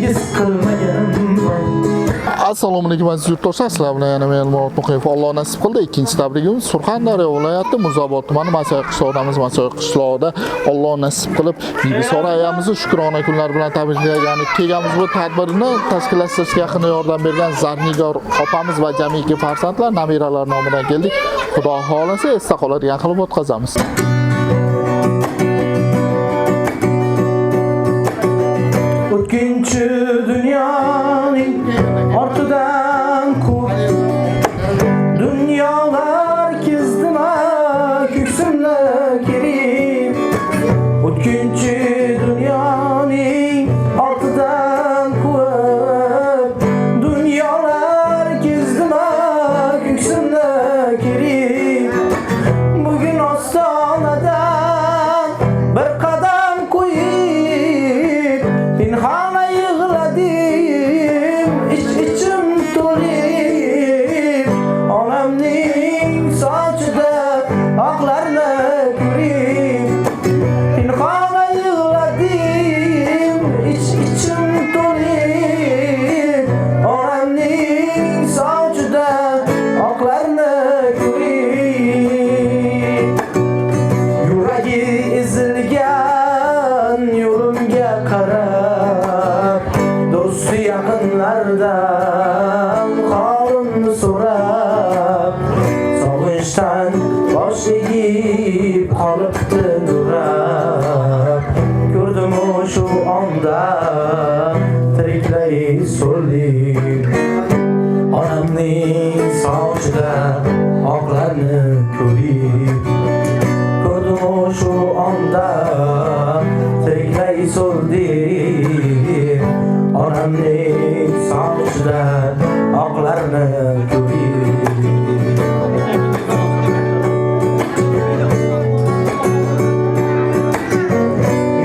bilgis qilmagan. Assalomu alaykum aziz yurtdoshlar, sizlar bilan yana men Murat Muqimov. Alloh nasib qildi. Ikkinchi tabrigimiz Surxondaryo viloyati Muzobod tumani Masoy qishlog'idamiz. Masoy qishlog'ida Alloh nasib qilib Bibisora ayamizni shukrona kunlari bilan tabriklagandik. Kelganmiz bu tadbirni tashkillashtirishga yaqin yordam bergan Zarnigor opamiz va jamiki farzandlar, nabiralar nomidan keldik. Xudo xolasa esda qoladigan qilib o'tkazamiz. O'tkinchi dunyoning ortidan dunyolar kezdima ko'ksimla kelib. O'tkinchi dunyoning ortidan dunyolar kezdima ko'ksimla kelib. Bugun ostonadan bir qadam qo'yib pinhona yig'ladim, ichim to'lib. Onamning sochida oqlarni ko'rib, pinhona yig'ladim, ichim to'lib. Onamning sochida oqlarni ko'rib. Yuragi ezilgan yo'limga qarab, do'sti yaqinlardan holimni so'rab, sog'inchdan bosh egib qolibdi nurab. Ko'rdim shu onda tiriklay so'lib, onamning sochida oqlarni ko'rib. Ko'rdim shu onda tiriklay so'lib, onamning sochida oqlarni ko'rib.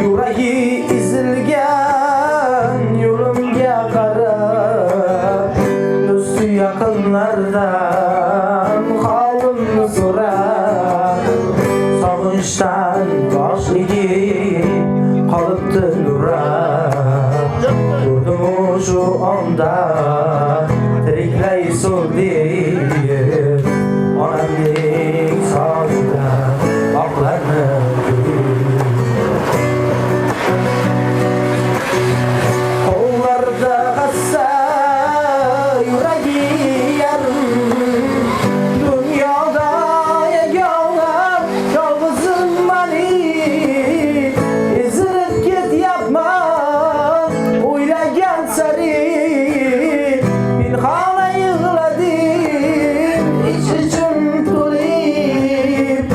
Yuragi ezilgan yo'limga qarab, do'sti yaqinlardan holimni so'rab, sog'inchdan bosh egib qolibdi nurab. Ko'rdim shu onda tiriklay so'lib, onamning sochida oqlarni ko'rib. Qo'llarda hassa yuragi yarim, dunyoda yagona yolg'izim mani. Ezilib ketyapman o'ylagan sari, pinhona yig'ladim, ichim to'lib.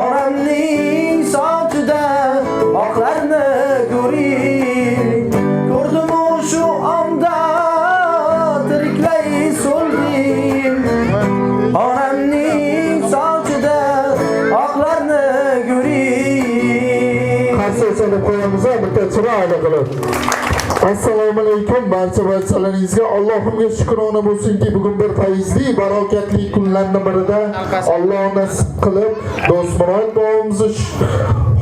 Onamning sochida oqlarni ko'rib. Ko'rdim shu onda tiriklay so'ldim, onamning sochida oqlarni ko'rib. Qarshisini qo'yamiz, bitta chiroyli qilib. Assalomu alaykum barchalaringizga. Allohimga shukrona bo'lsinki, bugun bir fayzli, barokatli kunlarning birida Alloh nasib qilib Do'stmurod bobomizning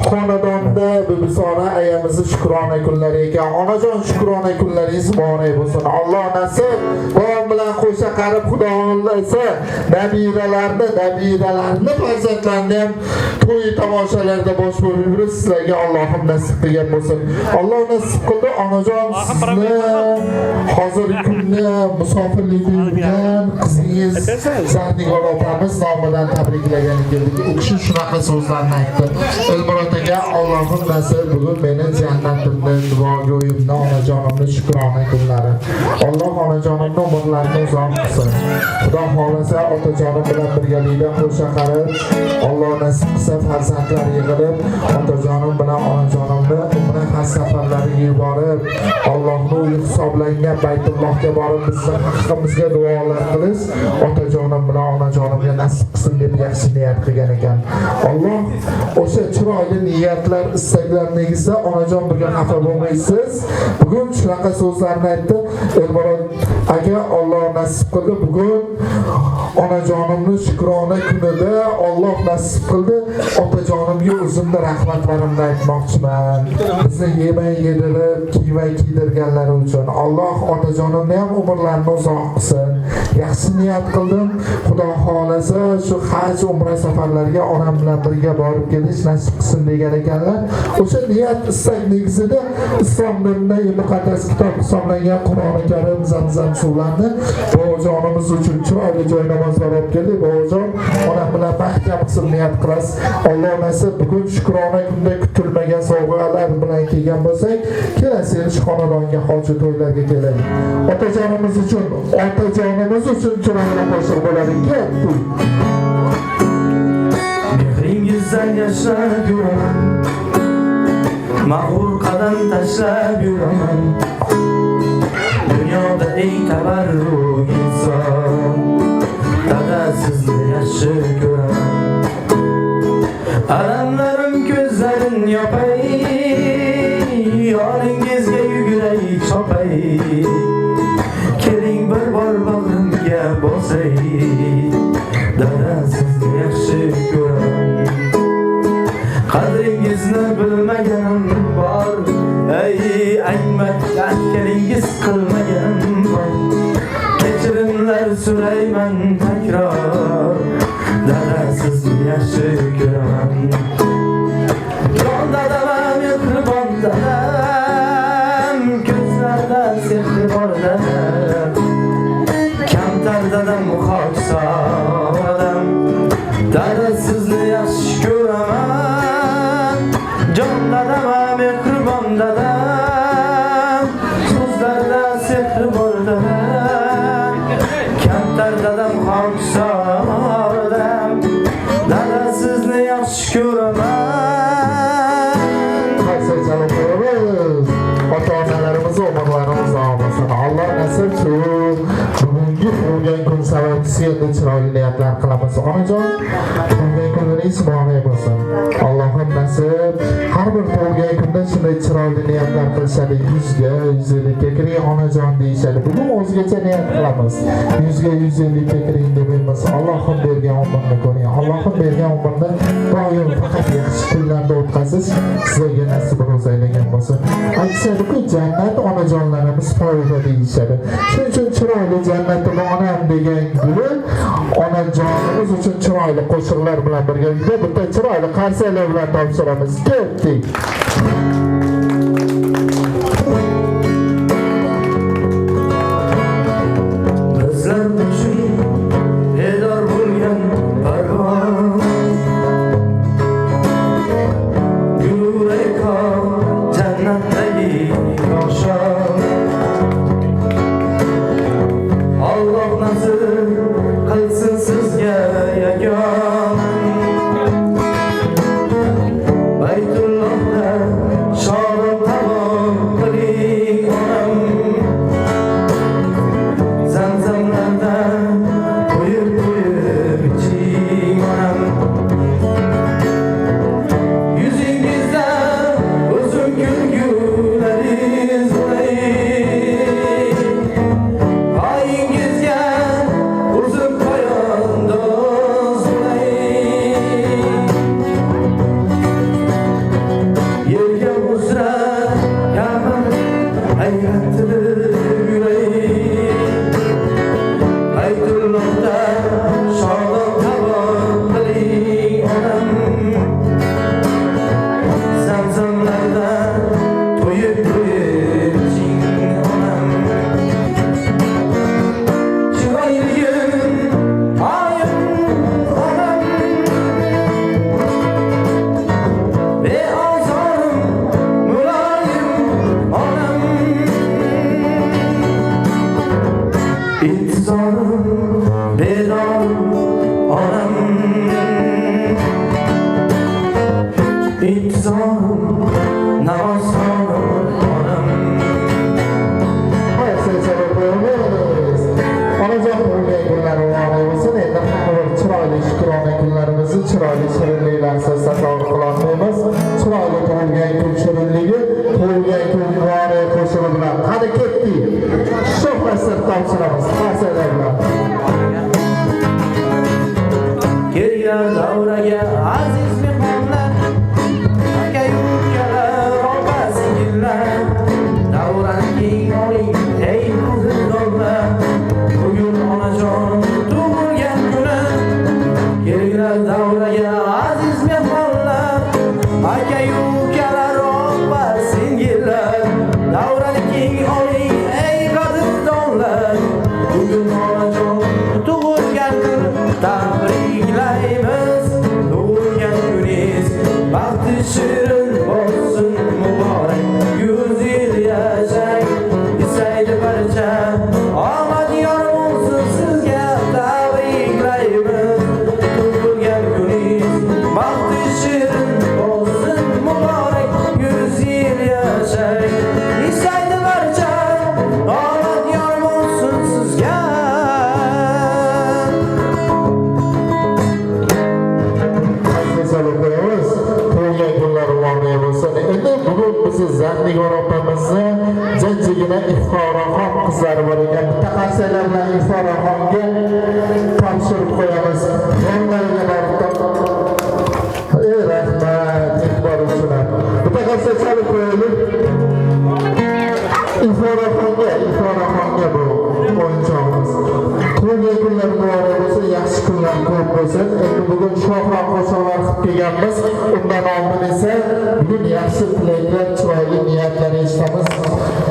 xonadonida Bibisora ayamizni shukrona kunlari ekan. Onajon shukrona kunlaringiz muborak bo'lsin. Alloh nasib bobom bilan qo'sha qarib Xudo xohlasa nabiralarni, farzandlarni ham to'y tomoshalarda bosh bo'lib yurib, sizlarga Allohim nasib qilgan bo'lsin. Alloh nasib qildi onajon sizni hozirgi kunda musofirlikda yurgan qizingiz Zarnigor opamiz nomidan tabriklagan edik. U kishi shunaqa so'zlarni aytdi. Elmurod aka, Allohim nasib bugun meni jannatimda duoga o'yimni onajonimni shukrona kunlari. Alloh onajonimni umrlarini uzoq qilsin. Xudo xolasa otajonim bilan birgalikda qo'sha qarib, Alloh nasib qilsa farzandlar yig'ilib, otajonim bilan onajonimni umra haj safarlariga yuborib, Allohning uyi hisoblangan Baytullohga borib bizni haqqimizga duolar qilish otajonim bilan onajonimga nasib qilsin deb yaxshi niyat qilgan ekan. Alloh o'sha chiroyli niyatlar, istaklar negizida onajon bugun xafa bo'lmaysiz. Bugun shunaqa so'zlarni aytdi. Elmurod aka Alloh nasib qildi. Bugun onajonimni shukrona kunida Alloh nasib qildi. Otajonimga o'zimni rahmatlarimni aytmoqchiman. Bizni yemay yedirib, kiymay kiydirganlari uchun Alloh otajonimni ham umrlarini uzoq qilsin. Yaxshi niyat qildim. Xudo xolasa shu haj umra safarlariga onam bilan birga borib kelish nasib qilsin degan ekanlar. O'sha niyat istak negizida islom dinida muqaddas kitob hisoblangan Qur'oni Karim, Zamzam suvlarini bobojonimiz uchun chiroyli joy namozlar olib keldik. Bobojon onam bilan mahkam qilib niyat qilasiz. Alloh nasib bugun shukrona kunda kutilmagan sovg'alar bilan kelgan bo'lsak, kelasi yil xonadonga hojat to'ylarga kelaylik. Otajonimiz uchun chiroyli qo'shiq bo'ladiki, mehringizdan yashnab yuraman, mag'rur qadam tashlab yuraman. Dunyoda eng tabarruk inson, dada sizni yaxshi ko'raman. Alamlarim ko'zlarin yopay, yoningizga yuguray chopay. Keling bir bor bag'rimga bosay, dada sizni yaxshi ko'raman. Qadringizni bilmaganim bor, aytganingiz qilmaganim bor. Kechirimlar so'rayman takror, dada sizni yaxshi ko'raman. Jon dadam, mehribon dadam, ko'zlarda sehri bor dadam. Kamtar dadam, xokisor dadam, dada sizni yaxshi ko'raman. Jon dadam, mehribon dadam, so'zlarda sehri bor dadam. Kamtar dadam, xokisor dadam, dada sizni yaxshi ko'raman. Ota-onalarimiz umrlarimiz olmasin. Alloh nasib shu bugungi tug'ilgan kun sababchisiga chiroyli niyatlar qilamiz. Onajon, tug'ilgan kuningiz muborak bo'lsin. Allohim nasib har bir tug'ilgan kunda shunday chiroyli niyatlar qilishadi. 100ga 150 kiring onajon deyishadi. Bugun o'zgacha niyat qilamiz. 100ga 150 kiring deb emas. Allohim bergan umrni ko'ring. Allohim bergan umrni doim faqat yaxshi kunlarda o'tkazish sizga nasib ro'zaylagan bo'lsin. Aytishadi-ku, jannat onajonlarimiz foyda deyishadi. Shuning uchun chiroyli jannatda onam degan guli onajonimiz uchun chiroyli qo'shiqlar bilan birga bitta chiroyli qarsaklar bilan topshiramiz. Ketdik. Bizlar uchun bedor bo'lgan parvoz, yureka jannatdagi oshar. Alloh nasib qilsin sizga yagona Baytullohda shodon tamom qiling onam. Zamzamlarda qo'yib iching onam. Yuzingizda o'zim kulgularingiz bo'lay, poyingizga o'zim poyandoz bo'lay. Yerga uzra kaman hayrattirib yuray, Baytullohda shodon tamom qiling onam. Zamzamlarda to'yib iching onam. Chiroyligim oyim onam, beozorim muloyim onam. İntizorim bedor onam, intizorim namozxonim onam. Onajon bo'lgan kunlar muborak bo'lsin. Endi har bir chiroyli shukrona kunlarimizni chiroyli shirinliklarsiz tasavvur qila olmaymiz. Nigor opamizni jajjigina Iforoxon qizlari bor ekan. Mutaxassislar bilan Iforoxonga topshirib qo'yamiz. Yonlariga borib rahmat, e'tibor uchun. Mutaxassis chalib qo'yaylik. Iforoxonga bu o'yinchoqimiz. Tug'ilgan kunlar muborak bo'lsin, yaxshi kunlar ko'p bo'lsin. Endi bugun shohroq qo'shiqlar qilib kelganmiz. Undan oldin esa bugun yaxshi tilaklar, chiroyli niyatlar eshitamiz.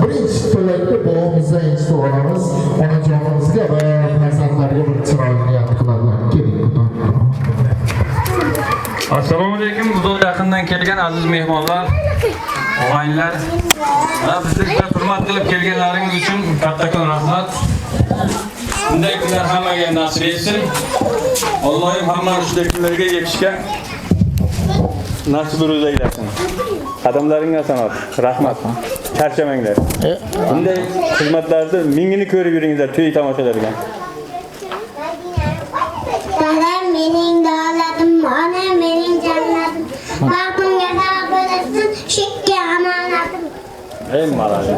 Birinchi tilakni bog'imizdan eshitib olamiz. Onajonimizga va farzandlarga bir chiroyli niyat qiladilar. Keling, Assalomu alaykum, uzoq yaqindan kelgan aziz mehmonlar, og'aynilar va bizni hurmat qilib kelganlaringiz uchun kattakon rahmat. Bunday kunlar hammaga nasib etsin. Allohim hammani shunday kunlarga yetishga nasib aylasin. Qadamlaringga sanat, rahmat. Charchamanglar. Bunday xizmatlarni mingini ko'rib yuringlar to'y tomoshalariga. Dadam mening davlatim, onam mening jannatim. Baxtimga sog' bo'lasin, shikka omonatim. Ey malaka.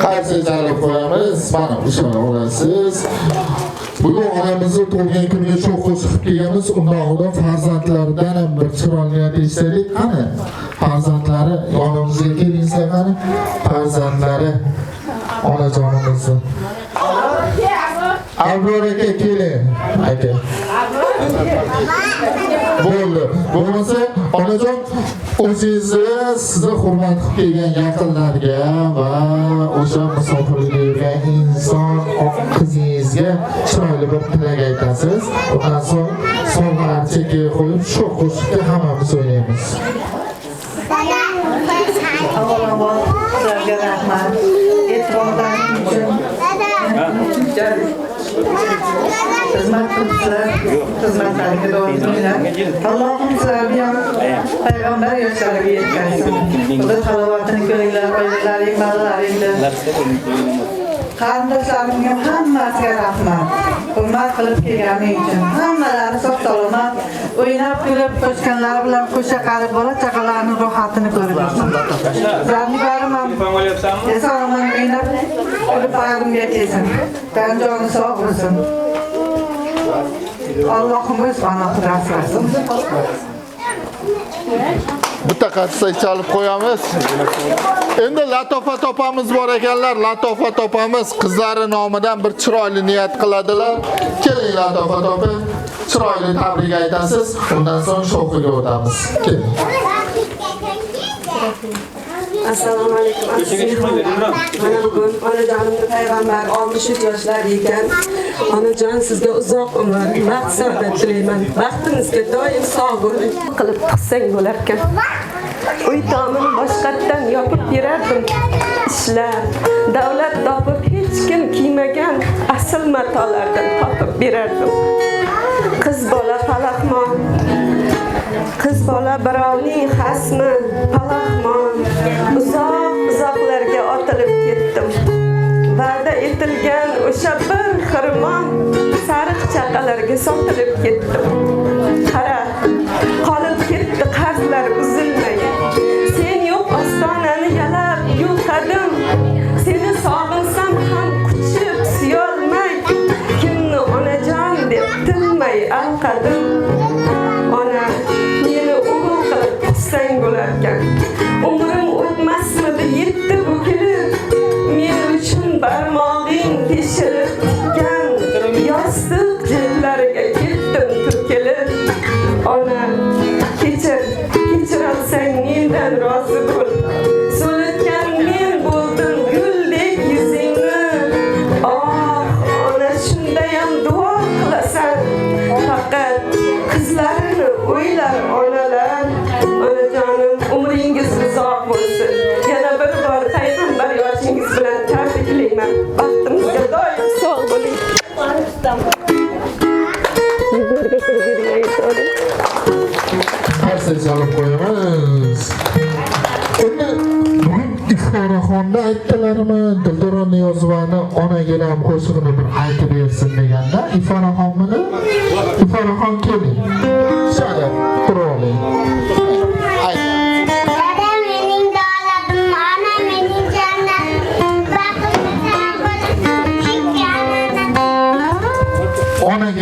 Qaysi jalb qo'yamiz? Mana ishora olasiz. Bugun onamizni tug'ilgan kuniga sho'x qo'shiq kelganmiz. Undan oldin farzandlaridan ham bir chiroyli aytishdik. Qani? Farzandlari yonimizga kelingizlar qani? Farzandlari onajonimizni. Abror aka keling. Aka. Bo'ldi. Bo'lmasa onajon o'zingizni sizni hurmat qilib kelgan yaqinlarga va o'sha musofirlikda yurgan inson qizingizga chiroyli bir tilak aytasiz. Undan so'ng sovg'alarni chekkaga qo'yib shu qo'shiqni hammamiz o'ynaymiz. Avvalambor sizlarga rahmat. E'tiborlaringiz uchun. Xizmat qilibsizlar. Xizmatlarga davom qilinglar. Allohim sizlarga ham payg'ambar yoshlariga yetkazsin. Xudo halovatini ko'ringlar, oilalaring, bolalaringni. Qarindoshlarimga hammasiga rahmat. Hurmat qilib kelganing uchun hammalari sog' salomat, o'ynab kulib qo'shganlari bilan qo'sha qarib bola chaqalarning rohatini ko'rib yursin. Zarnigorim ham eson-omon o'ynab kulib bag'rimga kelsin. Joni sog' bo'lsin. Allohim o'z panohida asrasin. Mutaxassis chalib qo'yamiz. Endi Latofa topamiz bor ekanlar. Latofa topamiz qizlari nomidan bir chiroyli niyat qiladilar. Keling Latofa topa, chiroyli tabrik aytasiz. Undan so'ng sho'xiga o'tamiz. Keling. Assalomu alaykum. Mana bugun onajonimni payg'ambar 63 yoshlar ekan. Onajon sizga uzoq umr, baxt saodat tilayman. Baxtingizga doim sog' bo'ling. Qilib qilsang bo'lar ekan. Uy tomini boshqatdan yopib berardim. Ishlar, davlat topib hech kim kiymagan asl matolardan topib berardim. Qiz bola palaxmon, qiz bola birovning xasmi, palaxmon. Uzoqlarga otilib ketdim. Va'da etilgan o'sha bir xirmon sariq chaqalarga sotilib ketdim. Qara, qolib ketdi qarzlar uzilmay. Sen yo'q ostonani yalab yulqadim. Seni sog'insam ham kuchib siyolmay, kimni onajon deb tinmay alqadim. Ona, meni o'g'il qilib tutsang bo'larkan. Umrim o'tmasmidi yetdi bu kelib. Men uchun barmog'ing teshilib tikkan yostiq jillariga ketdim to'kilib. Ona, kechiratsang mendan rozi bo'l. So'litgan men bo'ldim guldek yuzingni. Ona, shundayam duo qilasan. Faqat qizlarini o'ylar onalar. Onajonim, umringiz uzoq bo'lsin. Yana bir bor payg'ambar yoshingiz bilan tabriklayman. Baxtimizga doim sog' bo'ling. Qarsa chalib qo'yamiz. Endi bugun Iforoxonda aytdilarmi, Dildoron Niyozovani onaga ham qo'shig'ini bir aytib bersin deganda, Iforoxonmini? Iforoxon keling. Shada, turoling. Dadam mening davlatim,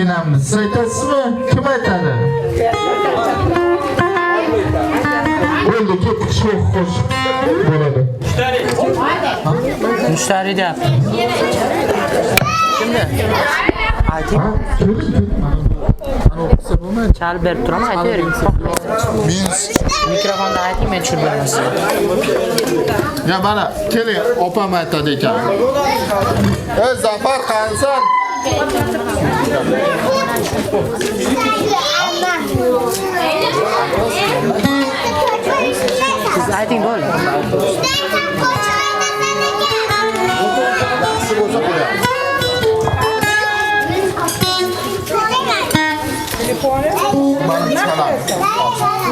ginamni siz aytasizmi? Kim aytadi? Bo'ldi, ketdik, sho'x qo'sh bo'ladi. Mushtari deyapti. Kimda? Ayting. Ha, keling. Chal berib turaman, aytavering. Mikrofonda ayting, men tushirib beraman sizga. Ya mana, keling, opam aytadi ekan. Zafar qansan? Siz ayting, bo'ldi.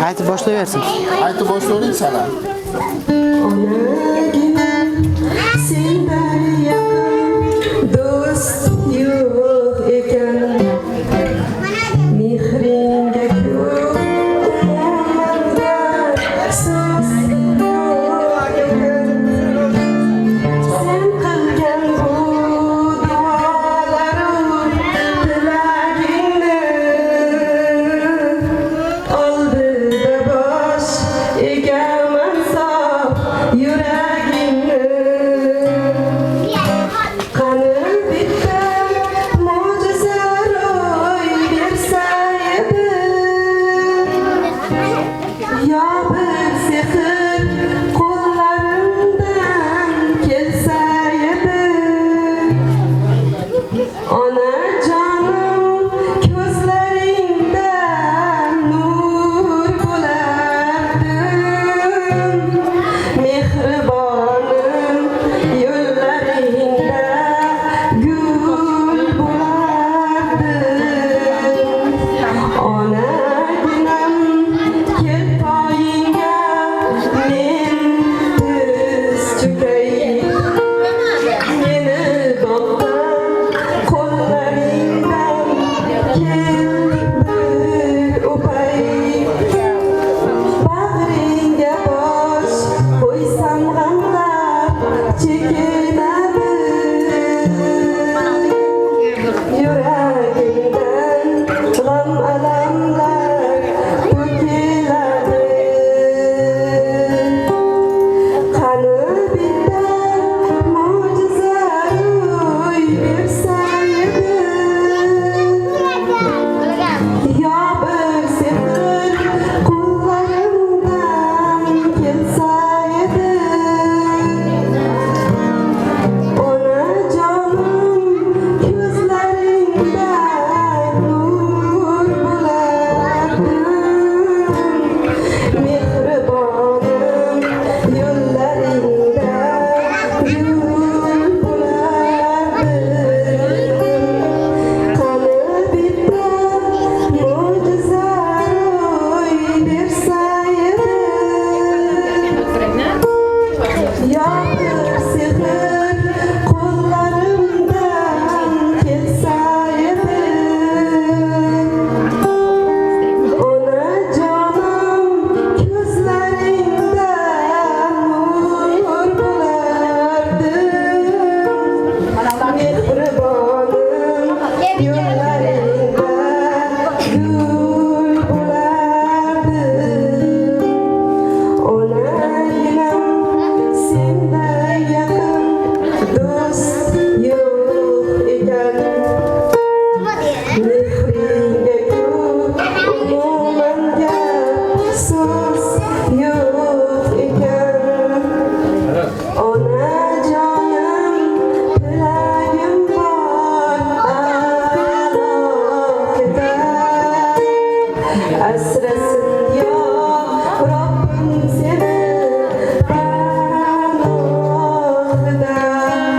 Aytib boshlayversin. Aytib boshlayvering sana. Sendan yaqin do'st yo'q ekan. Mehringga ko'p umrimda so'z yo'q ekan. Sen qilgan bu duolarim tilagingni oldida bosh egaman sof yuragingni. Qani bitta mo'jiza ro'y bersa edi, yo bir sehr qo'llarimdan kelsa edi. Onajonim ko'zlaringda nur bo'lardim, mehribonim yo'llaringda gul bo'lardim. Onaginam kel poyingga men tiz cho'kay. Meni boqqan qo'llaringdan keldi o'pay. Bag'ringga bosh qo'ysam g'amlar chekinadi. Yuragimdan g'am alamlar to'kiladi. Qani bitta mo'jiza ro'y bersa edi, yo bir sehr qo'llarimdan kelsa edi. Onajonim ko'zlaringda nur bo'lardim, mehribonim yo'llaringda gul bo'lardim. Qani bitta mo'jiza ro'y bersa edi, yo bir sehr qo'llarimdan kelsa edi. Onajonim ko'zlaringda nur bo'lardim, mehribonim yo'llaringda gul bo'lardim. Onaginam sendan yaqin do'st yo'q ekan. Mehringga ko'p umumanga so'z yo'q ekan. Onajonim tilagim bor alohida. Asrasin yo Robbim seni panohida.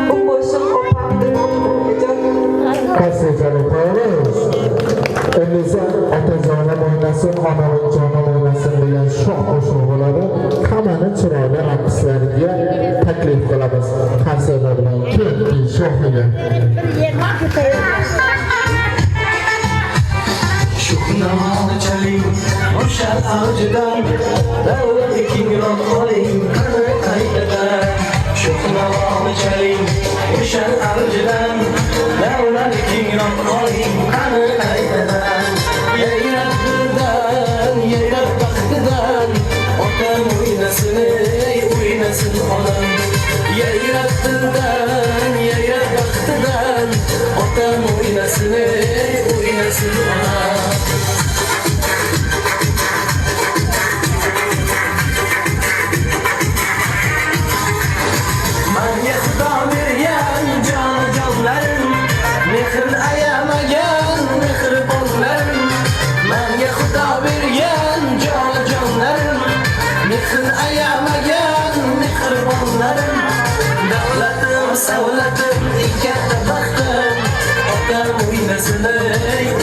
Bu qo'shiq opamning Qasrchalik tayyorlaymiz. Endi esa otajonim o'ynasin, onajonim o'ynasin degan shoh qo'shiq bo'ladi. Hammani chiroyli raqslarga taklif qilamiz. Qarsaklar bilan ketdik shohiga. Shukrona chaling o'sha avjidan davlat kengroq oling qani qaytadan. Shukrona chaling o'sha avjidan davlat kengroq oling qani savlatim, eng katta baxtim. Otam o'ynasin,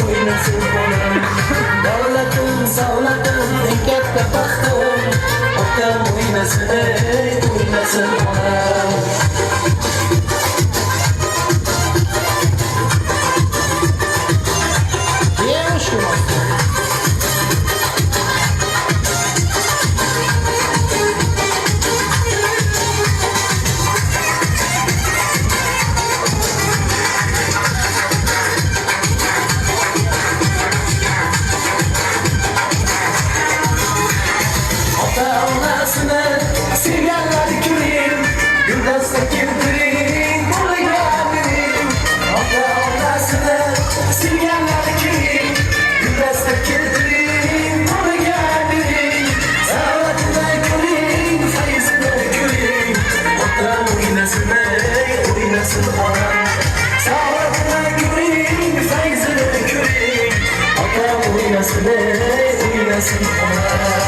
o'ynasin bolam. Davlatim, savlatim, eng katta baxtim. Otam o'ynasin, o'ynasin bolam. Sevganlar kuling, guldasta keltiring, bo'lganlaring. Ota-onasini sevganlar kuling, guldasta keltiring, bo'lganlaring. Savlatini kuling, fayzini kuling. Otam o'ynasin, o'ynasin onam. Savlatini kuling, fayzini kuling. Otam o'ynasin, o'ynasin onam.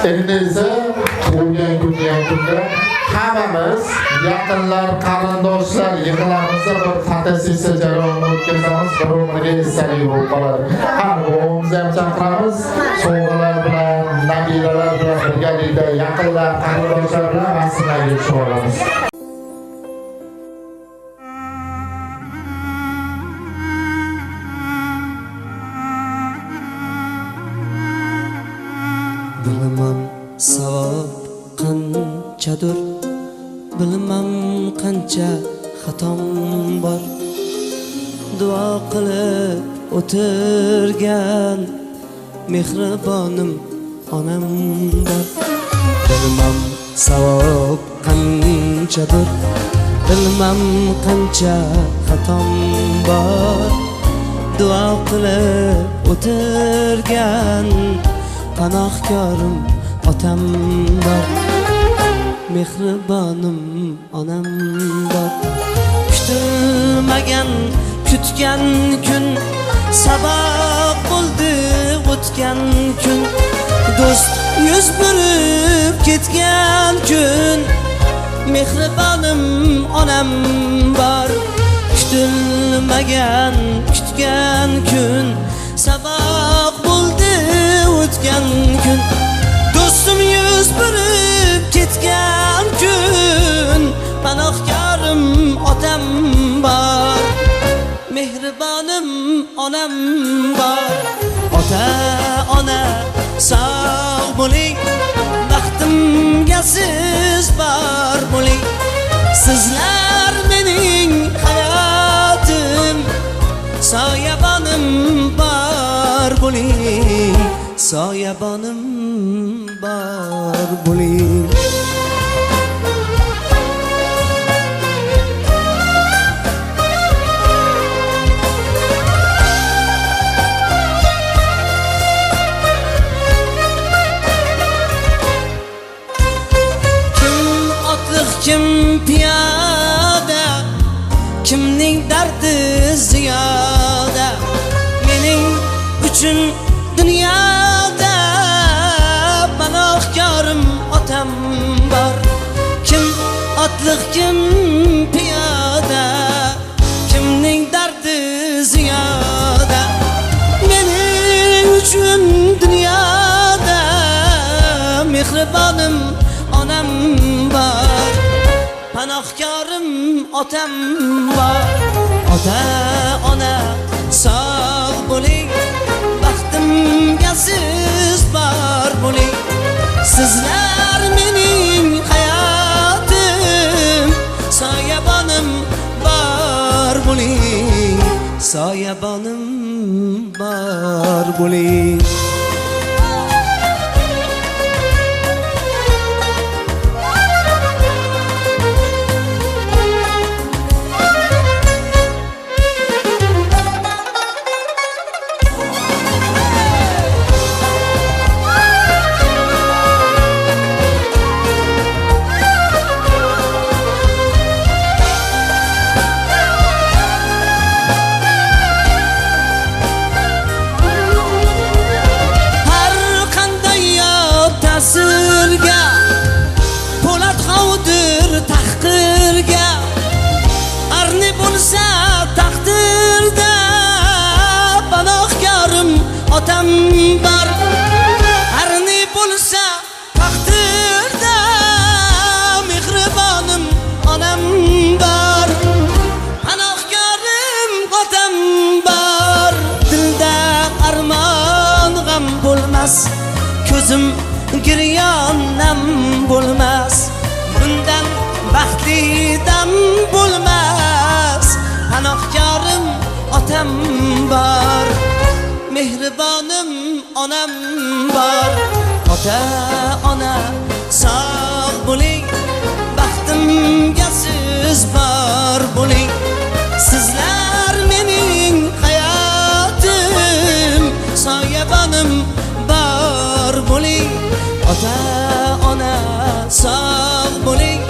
Elinizde bugün kunda hamma qilamiz. Yaqinlar, qarindoshlar yig'ilamizni bir fotosessiya jarayonini o'tkazamiz. Bir umrga esdalik bo'lib qoladi. Hamma o'zimizni ham chaqiramiz. Sovg'alar bilan, nabiralar bilan birgalikda yaqinlar, qarindoshlar bilan rasmlarga tushib olamiz. Bilmem savob qanchadir, bilmem qancha xatom bor. Duo qilib o'tirgan mehribonim onam bor. Bilmem savob qanchadir, bilmem qancha xatom bor. Duo qilib o'tirgan panohkorim otam bor, mehribonim onam bor. Kutilmagan kutgan kun, sabab bo'ldi o'tgan kun. Do'st yuz burib ketgan kun, mehribonim onam bor. Kutilmagan kutgan kun, sabab bo'ldi o'tgan kun. Do'stim yuz burib ketgan kun, panohkorim otam bor, mehribonim onam bor. Ota ona sog' bo'ling, baxtimga siz bor bo'ling. Sizlar mening hayotim, soyabonim bor bo'ling, soyabonim bor bo'ling. Kim otliq, kim piyoda, kimning dardi ziyoda. Mening uchun dunyoda panohkorim otam bor. Kim otliq, kim piyoda, kimning dardi ziyoda. Mening uchun dunyoda mehribonim onam bor, panohkorim otam bor. Ota ona sog' bo'ling, baxtimga siz bor bo'ling. Sizlar mening hayotim, soyabonim bor bo'ling, soyabonim bor bo'ling. Po'lat xovdir tahqirga, arni bo'lsa taqdirda panohkorim otam bor. Arni bo'lsa taqdirda mehribonim onam bor, panohkorim otam bor. Dilda armon g'am bo'lmas, ko'zim giryon nam bo'lmas. Bundan baxtli dam bo'lmas, panohkorim otam bor, mehribonim onam bor. Ota ona sog' bo'ling, baxtimga siz bor bo'ling. Sizlar mening hayotim, soyabonim bor bo'ling. Ota ona sog' bo'ling,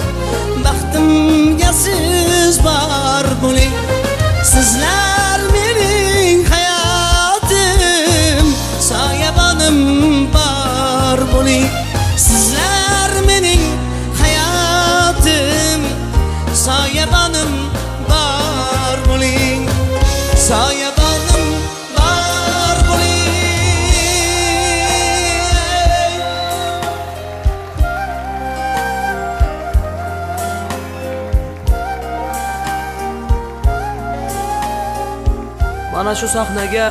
baxtimga siz bor bo'ling. Sizlar mening hayotim, soyabonim bor bo'ling. Sizlar mening hayotim, ana shu sahnaga